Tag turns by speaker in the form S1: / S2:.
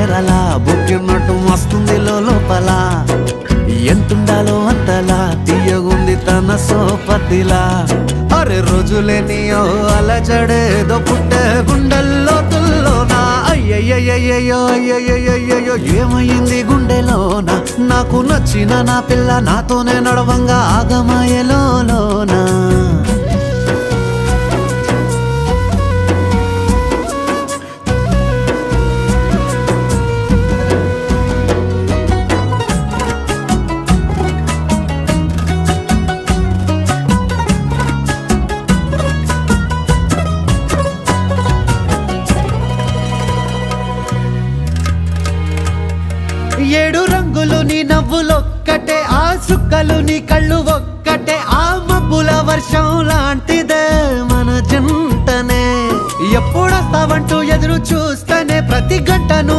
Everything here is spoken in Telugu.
S1: మరలా బుక్కినట్టు వస్తుంది లోపల ఎంతుండాలో అంతలా తీయగుంది తన సోపతిలా అరే రోజులేని ఓ అలజడేదో పుట్టే గుండెల్లో తుల్లోనా అయ్యయ్యయ్యో అయ్యయ్యయ్యో ఏమైంది గుండెలోనా నాకు నచ్చిన నా పిల్ల నాతోనే నడవంగా ఆగమాయలోనా ఏడు రంగులు నీ నవ్వులొక్కటే ఆ సుక్కలు నీ కళ్ళు ఒక్కటే ఆ మబ్బుల వర్షం లాంటిదే మన జంటనే ఎప్పుడొస్తావంటూ ఎదురు చూస్తేనే ప్రతి గంటను